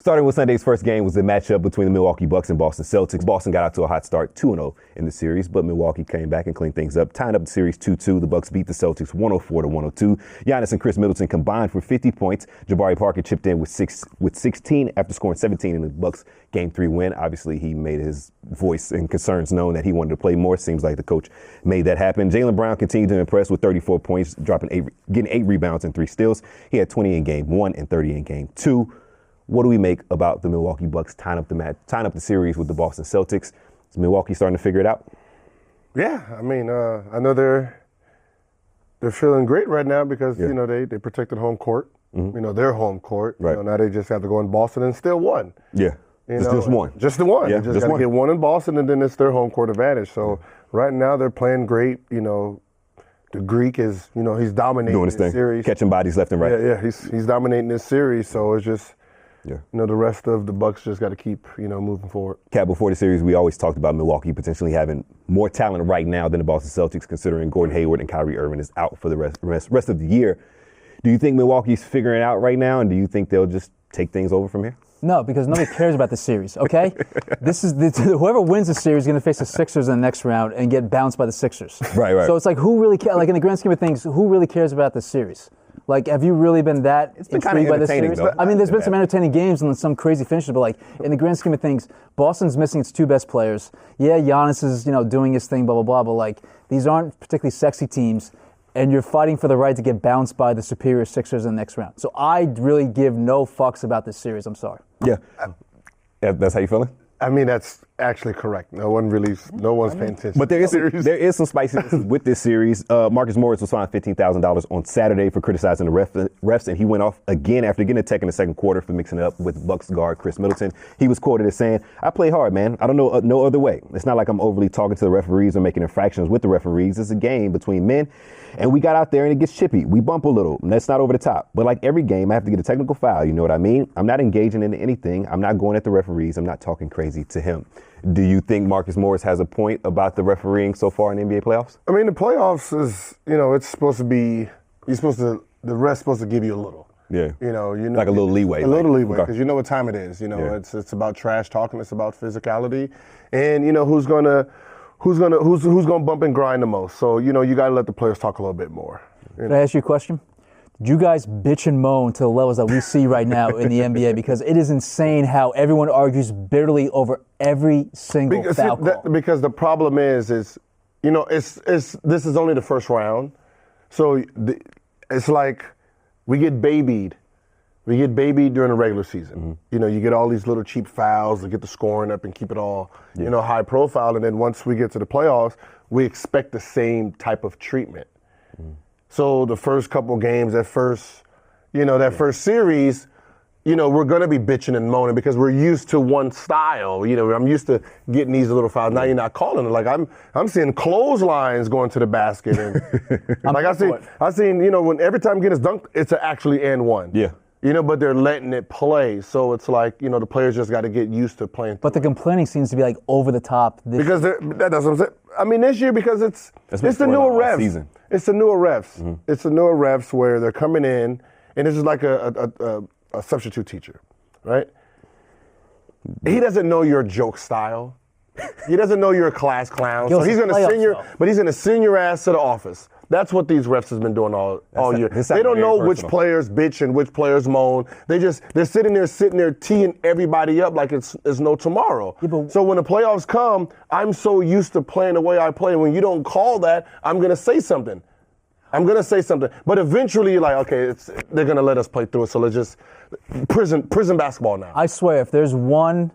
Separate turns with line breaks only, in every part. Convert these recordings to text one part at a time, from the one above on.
Starting with Sunday's first game was the matchup between the Milwaukee Bucks and Boston Celtics. Boston got out to a hot start, 2-0 in the series, but Milwaukee came back and cleaned things up, tying up the series 2-2. The Bucks beat the Celtics 104-102. Giannis and Chris Middleton combined for 50 points. Jabari Parker chipped in with 16 after scoring 17 in the Bucks' Game 3 win. Obviously, he made his voice and concerns known that he wanted to play more. Seems like the coach made that happen. Jaylen Brown continued to impress with 34 points, getting 8 rebounds and 3 steals. He had 20 in Game 1 and 30 in Game 2. What do we make about the Milwaukee Bucks tying up the series with the Boston Celtics? Is Milwaukee starting to figure it out?
Yeah, I mean, I know they're feeling great right now because they protected home court. Mm-hmm. Their home court.
Right.
Now they just have to go in Boston and still won.
Yeah, just one.
Just the one.
Yeah,
they just got to get one in Boston, and then it's their home court advantage. So right now they're playing great. The Greek is, he's dominating
doing his thing,
series,
catching bodies left and right.
Yeah, he's dominating this series. So it's just.
Yeah.
The rest of the Bucks just got to keep, moving forward.
Cat, before the series, we always talked about Milwaukee potentially having more talent right now than the Boston Celtics, considering Gordon Hayward and Kyrie Irving is out for the rest of the year. Do you think Milwaukee's figuring it out right now, and do you think they'll just take things over from here?
No, because nobody cares about the series, okay? Whoever wins the series is going to face the Sixers in the next round and get bounced by the Sixers.
Right.
So it's like, who really cares? Like, in the grand scheme of things, who really cares about the series? Like, have you really been that intrigued by this series?
Though.
I mean, there's been some entertaining games and some crazy finishes, but like in the grand scheme of things, Boston's missing its 2 best players. Yeah, Giannis is doing his thing, blah blah blah. But like, these aren't particularly sexy teams, and you're fighting for the right to get bounced by the superior Sixers in the next round. So I really give no fucks about this series. I'm sorry.
Yeah, that's how you feeling?
I mean, that's actually correct. No one's paying attention.
But there is some spiciness with this series. Marcus Morris was fined $15,000 on Saturday for criticizing the refs, and he went off again after getting a tech in the second quarter for mixing it up with Bucks guard Chris Middleton. He was quoted as saying, "I play hard, man. I don't know no other way. It's not like I'm overly talking to the referees or making infractions with the referees. It's a game between men, and we got out there and it gets chippy. We bump a little, and that's not over the top. But like every game, I have to get a technical foul. You know what I mean? I'm not engaging in anything. I'm not going at the referees. I'm not talking crazy to him." Do you think Marcus Morris has a point about the refereeing so far in the NBA playoffs?
I mean, the playoffs is, it's supposed to be, the ref's supposed to give you a little.
Yeah. Like a little leeway.
A little leeway, because you know what time it is. It's about trash talking. It's about physicality, and who's gonna bump and grind the most. So you got to let the players talk a little bit more.
Can I ask you a question? You guys bitch and moan to the levels that we see right now in the NBA, because it is insane how everyone argues bitterly over every single foul call.
Because the problem is this is only the first round, so it's like we get babied. We get babied during the regular season. Mm-hmm. You get all these little cheap fouls to get the scoring up and keep it all high profile, and then once we get to the playoffs, we expect the same type of treatment. Mm-hmm. So the first couple games, that first series, we're going to be bitching and moaning because we're used to one style. I'm used to getting these little fouls. Now you're not calling it. Like I'm seeing clotheslines going to the basket, and like I seen when every time getting dunked, it's actually and one.
Yeah.
But they're letting it play. So it's like, the players just got to get used to playing.
But the complaining seems to be like over the top.
Because that's what I'm saying. I mean, this year, because it's the newer refs.
Season.
It's the newer refs.
Mm-hmm.
It's the newer refs where they're coming in, and this is like a substitute teacher, right? He doesn't know your joke style. He doesn't know you're a class clown. So he's going to send your ass to the office. That's what these refs has been doing all year. They don't know which players bitch and which players moan. They're sitting there teeing everybody up like it's no tomorrow. Yeah, so when the playoffs come, I'm so used to playing the way I play. When you don't call that, I'm gonna say something. But eventually, you're like, okay, they're gonna let us play through it. So let's just prison basketball now.
I swear, if there's one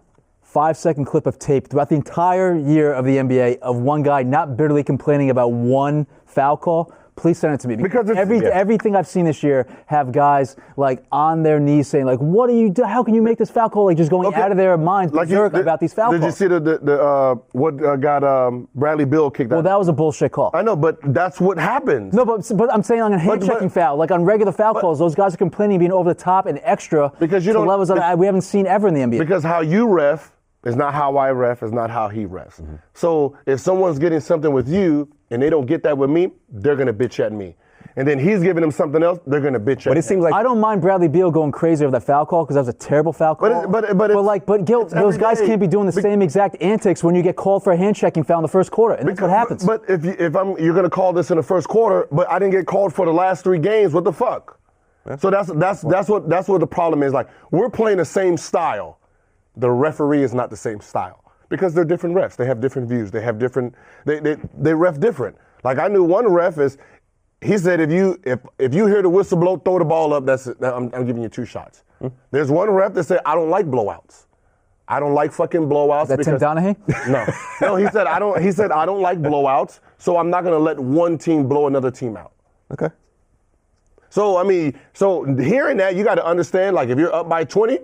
5-second clip of tape throughout the entire year of the NBA of one guy not bitterly complaining about one foul call, please send it to me. Because everything I've seen this year have guys like on their knees saying like, "What are you doing? How can you make this foul call?" Like just going out of their minds about these foul calls.
Did you see what got Bradley Beal kicked out?
Well, that was a bullshit call.
I know, but that's what happens.
No, but I'm saying on a hand checking foul, like on regular foul calls, those guys are complaining being over the top and extra
because
to levels that we haven't seen ever in the NBA.
Because how you ref is not how I ref, is not how he refs. Mm-hmm. So if someone's getting something with you and they don't get that with me, they're going to bitch at me. and then he's giving them something else, they're going to bitch.
But it seems like
I don't mind Bradley Beal going crazy over that foul call because that was a terrible foul call. But Gil, those guys can't be doing the same exact antics when you get called for a hand checking foul in the first quarter, and that's what happens.
But if you're going to call this in the first quarter, but I didn't get called for the last 3 games, what the fuck? So that's what the problem is. Like, we're playing the same style. The referee is not the same style because they're different refs. They have different views. They have different. They ref different. Like, I knew one ref he said if you hear the whistle blow, throw the ball up. I'm giving you 2 shots. There's one ref that said I don't like blowouts. I don't like fucking blowouts.
Is that Tim Donaghy?
No. He said I don't like blowouts. So I'm not gonna let one team blow another team out.
okay.
So hearing that, you got to understand. Like, if you're up by 20,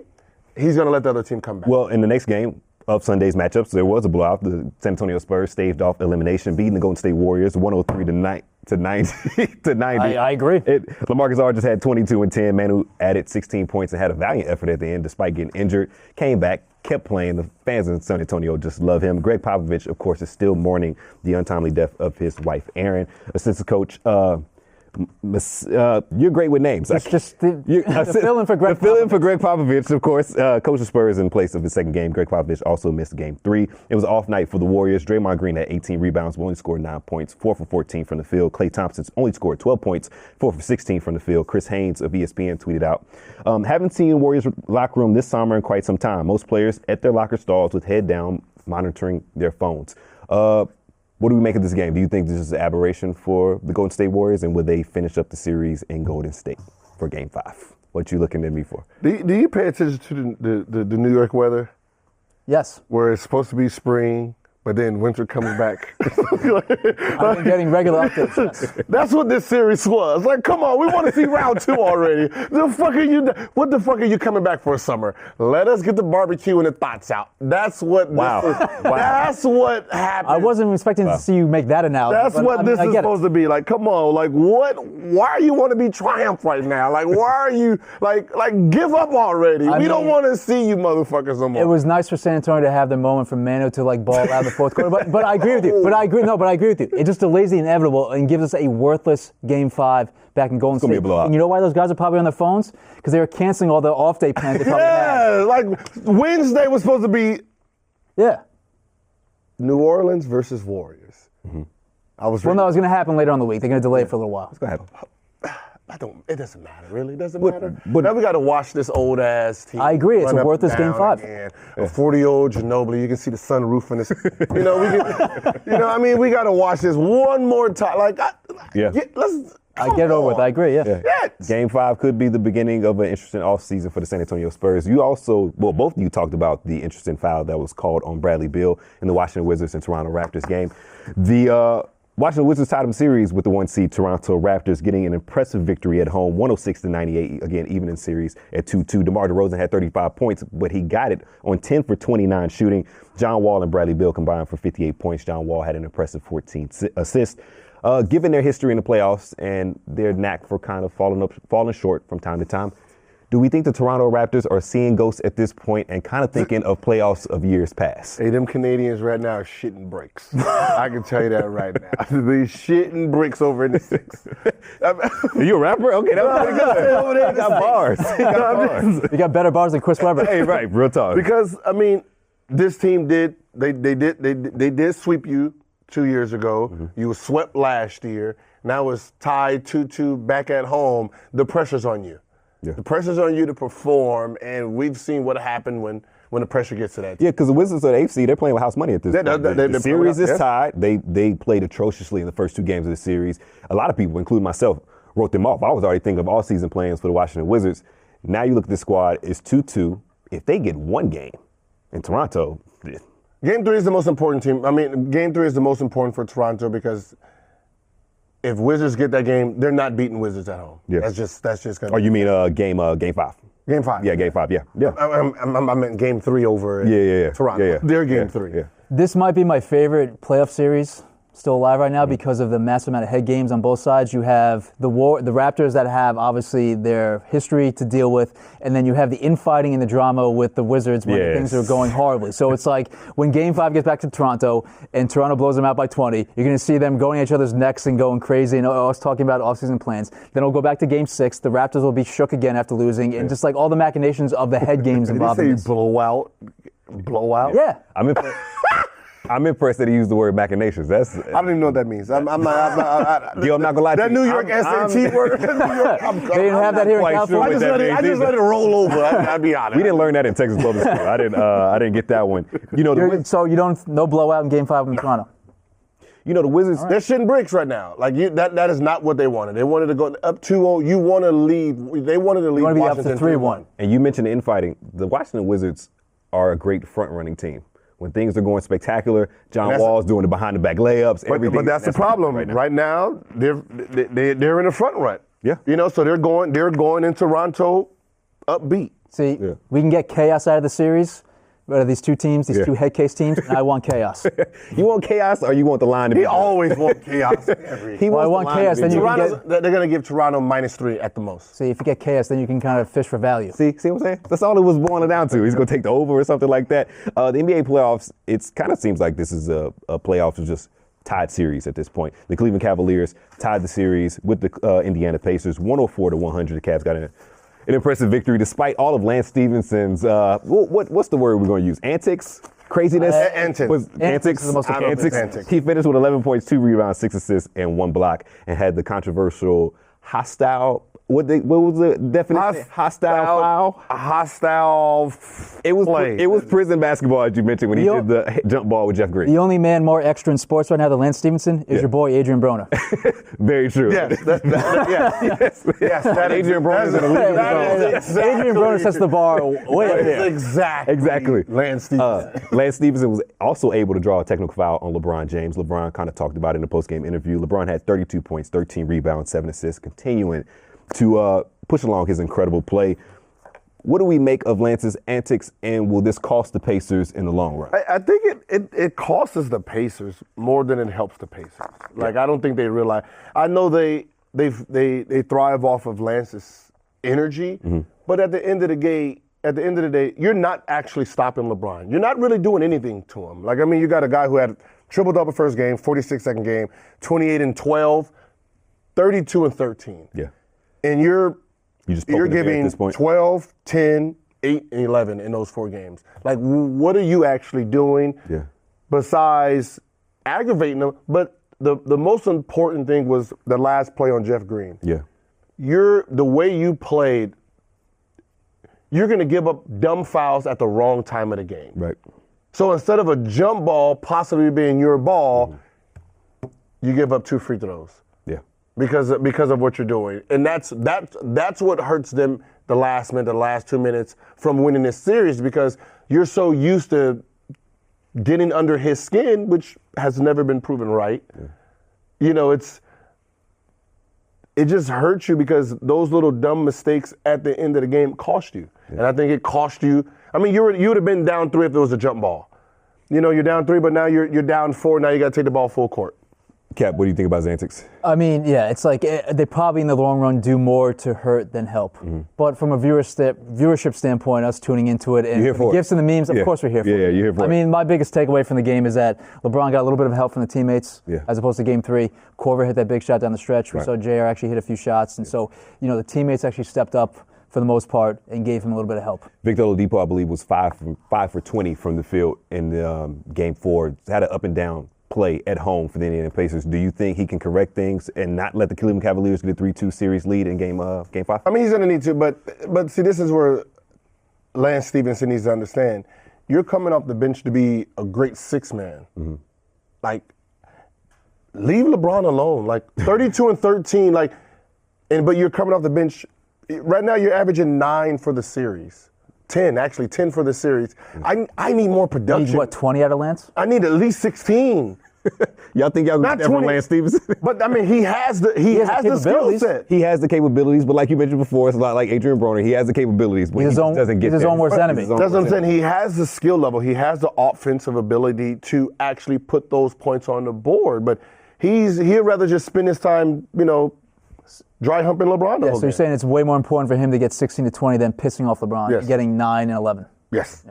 he's gonna let the other team come back.
Well, in the next game of Sunday's matchups, there was a blowout. The San Antonio Spurs staved off elimination, beating the Golden State Warriors 103 to 90.
I agree.
LaMarcus Aldridge had 22 and 10. Manu added 16 points and had a valiant effort at the end despite getting injured. Came back, kept playing. The fans in San Antonio just love him. Greg Popovich, of course, is still mourning the untimely death of his wife, Erin. Assistant coach, you're great with names.
It's just the fill-in for Greg Popovich.
The fill-in for Greg Popovich, of course. Coach the Spurs in place of his second game. Greg Popovich also missed game 3. It was an off night for the Warriors. Draymond Green had 18 rebounds, but only scored 9 points, 4 for 14 from the field. Klay Thompson only scored 12 points, 4 for 16 from the field. Chris Haynes of ESPN tweeted out, haven't seen Warriors locker room this summer in quite some time. Most players at their locker stalls with head down, monitoring their phones. What do we make of this game? Do you think this is an aberration for the Golden State Warriors, and will they finish up the series in Golden State for Game 5? What you looking at me for?
Do you pay attention to the New York weather?
Yes.
Where it's supposed to be spring, but then winter comes back.
I've been getting regular updates. Yes.
That's what this series was. Like, come on, we want to see round 2 already. What the fuck are you coming back for summer? Let us get the barbecue and the thoughts out. That's what That's what happened.
I wasn't expecting to see you make that analogy.
That's what this is supposed to be. Like, come on, like, why you want to be triumph right now? Like, why are you like give up already? We don't want to see you motherfuckers no more.
It was nice for San Antonio to have the moment from Manu to like ball out the fourth quarter, but I agree with you. But I agree with you. It just delays the inevitable and gives us a worthless Game 5 back in Golden State.
Be a blowout.
And you know why those guys are probably on their phones? Because they were canceling all the off-day plans they probably had.
Like Wednesday was supposed to be New Orleans versus Warriors.
Mm-hmm.
No, it's going to happen later on in the week. They're going to delay it for a little while.
It's going to happen.
It doesn't matter, really. It doesn't matter. But now we got to watch this old ass team.
I agree. It's a worthless Game 5.
Again. A 40-year-old Ginobili. You can see the sunroof in this. We got to watch this one more time. Let's.
I get it over with. I agree. Yeah.
Game 5 could be the beginning of an interesting offseason for the San Antonio Spurs. You also, both of you talked about the interesting foul that was called on Bradley Beal in the Washington Wizards and Toronto Raptors game. The Washington Wizards tied up series with the 1 seed Toronto Raptors, getting an impressive victory at home, 106-98, again, even in series at 2-2. DeMar DeRozan had 35 points, but he got it on 10 for 29 shooting. John Wall and Bradley Beal combined for 58 points. John Wall had an impressive 14 assists. Given their history in the playoffs and their knack for kind of falling short from time to time, do we think the Toronto Raptors are seeing ghosts at this point and kind of thinking of playoffs of years past?
Hey, them Canadians right now are shitting bricks. I can tell you that right now. They're shitting bricks over in the 6.
Are you a rapper? Okay, that was pretty good. You got bars.
You got better bars than Chris Webber.
Hey, right, real talk.
Because, this team did sweep you 2 years ago. Mm-hmm. You were swept last year. Now it's tied 2-2 back at home. The pressure's on you. Yeah. The pressure's on you to perform, and we've seen what happened when the pressure gets to that team.
Yeah, because the Wizards are the AFC. They're playing with house money at this point. The series is tied. They played atrociously in the first 2 games of the series. A lot of people, including myself, wrote them off. I was already thinking of all-season plans for the Washington Wizards. Now you look at this squad, it's 2-2. If they get 1 game in Toronto...
Game 3 is the most important team. Game 3 is the most important for Toronto because if Wizards get that game, they're not beating Wizards at home. Yeah. That's just gonna.
Oh, you mean game 5?
Game 5.
Yeah, Game 5. Yeah.
I meant Game 3 over.
Yeah.
Toronto.
Yeah.
They're Game 3.
Yeah.
This might be my favorite playoff series still alive right now because of the massive amount of head games on both sides. You have the Raptors that have obviously their history to deal with, and then you have the infighting and the drama with the Wizards when things are going horribly. So it's like when Game 5 gets back to Toronto and Toronto blows them out by 20, you're going to see them going at each other's necks and going crazy and us talking about offseason plans. Then we'll go back to Game 6. The Raptors will be shook again after losing, and just like all the machinations of the head games involved.
Did he say blowout? Blowout?
Yeah.
I'm impressed that he used the word machinations.
I don't even know what that means. I'm not gonna lie to you. That New York SAT word.
They didn't have that here in California.
I just let it roll over. I'll be honest.
We didn't learn that in Texas Public School. I didn't get that one.
So you don't no blowout in Game 5 in Toronto.
The Wizards.
They're shitting bricks right now. Like that is not what they wanted. They wanted to go up 2-0. You want to lead. They wanted to lead.
You want to be
Washington
up to 3-1.
And you mentioned the infighting. The Washington Wizards are a great front-running team. When things are going spectacular, John Wall's doing the behind-the-back layups.
But that's the problem. Right now, they're in the front run.
Yeah.
So they're going in Toronto upbeat.
See, we can get chaos out of the series. Out of these two teams, these two head case teams, and I want chaos.
You want chaos, or you want the line to be?
He always wants chaos.
I want chaos. Then
they're going to give Toronto -3 at the most.
See, if you get chaos, then you can kind of fish for value.
See what I'm saying? That's all it was boiling down to. He's going to take the over or something like that. The NBA playoffs, it kind of seems like this is a playoffs of just tied series at this point. The Cleveland Cavaliers tied the series with the Indiana Pacers, 104-100. The Cavs got an impressive victory despite all of Lance Stephenson's, what's the word we're going to use? Antics? Craziness?
Antics.
Is the most
Antics.
He finished with 11 points, 2 rebounds, 6 assists, and 1 block, and had the controversial hostile. What was the definition? Hostile foul?
Hostile play.
It was prison basketball, as you mentioned, when he did the jump ball with Jeff Green.
The only man more extra in sports right now than Lance Stephenson is your boy Adrian Broner.
Very true.
Yes. Yes. That
Adrian Broner is in the league.
Adrian Broner sets the bar way up there.
Exactly. Lance Stephenson.
Lance Stephenson was also able to draw a technical foul on LeBron James. LeBron kind of talked about it in the postgame interview. LeBron had 32 points, 13 rebounds, 7 assists, continuing to push along his incredible play. What do we make of Lance's antics, and will this cost the Pacers in the long run?
I think it costs the Pacers more than it helps the Pacers. Like, I don't think they realize. I know they thrive off of Lance's energy, but at the end of the day, you're not actually stopping LeBron. You're not really doing anything to him. Like, I mean, you got a guy who had triple-double first game, 46 second game, 28 and 12, 32 and 13.
Yeah.
And you're giving
12,
10, 8, and 11 in those 4 games. Like, what are you actually doing besides aggravating them? But the most important thing was the last play on Jeff Green.
Yeah.
The way you played, you're going to give up dumb fouls at the wrong time of the game.
Right.
So instead of a jump ball possibly being your ball, you give up 2 free throws. Because of what you're doing, and that's what hurts them the last 2 minutes from winning this series, because you're so used to getting under his skin, which has never been proven right. It just hurts you because those little dumb mistakes at the end of the game cost you, and I think it cost you. I mean, you would have been down 3 if there was a jump ball. You're down 3, but now you're down 4. Now you got to take the ball full court.
Cap, what do you think about his antics?
I mean, it's like they probably in the long run do more to hurt than help. But from a viewership standpoint, us tuning into it and the gifts and the memes, of course we're here for it.
Yeah, you're here for it.
I mean, my biggest takeaway from the game is that LeBron got a little bit of help from the teammates as opposed to Game 3. Corver hit that big shot down the stretch. We saw JR actually hit a few shots. And so, the teammates actually stepped up for the most part and gave him a little bit of help.
Victor Oladipo, I believe, was 5 for 20 from the field in Game 4. Had an up and down play at home for the Indiana Pacers. Do you think he can correct things and not let the Cleveland Cavaliers get a 3-2 series lead in Game 5?
I mean, he's going to need to, but see, this is where Lance Stephenson needs to understand. You're coming off the bench to be a great 6-man. Like, leave LeBron alone. Like, 32 and 13, but you're coming off the bench. Right now, you're averaging 9 for the series. 10 for the series. I need more production.
You need, 20 out of Lance?
I need at least 16.
Y'all think y'all
Not
can ever
20.
Lance Stephenson?
But I mean, he has the skill
capabilities.
set.
He has the capabilities, but like you mentioned before, it's a lot like Adrian Broner. He has the capabilities, but
He's
he
his
just
own-
doesn't get
he's his
there.
own worst enemy.
He's his own
That's what I'm
worst
saying.
enemy.
He has the skill level. He has the offensive ability to actually put those points on the board. But he'd rather just spend his time, dry humping LeBron.
Yeah, so you're saying it's way more important for him to get 16 to 20 than pissing off LeBron,
Yes.
getting 9 and 11.
Yes.
Yeah.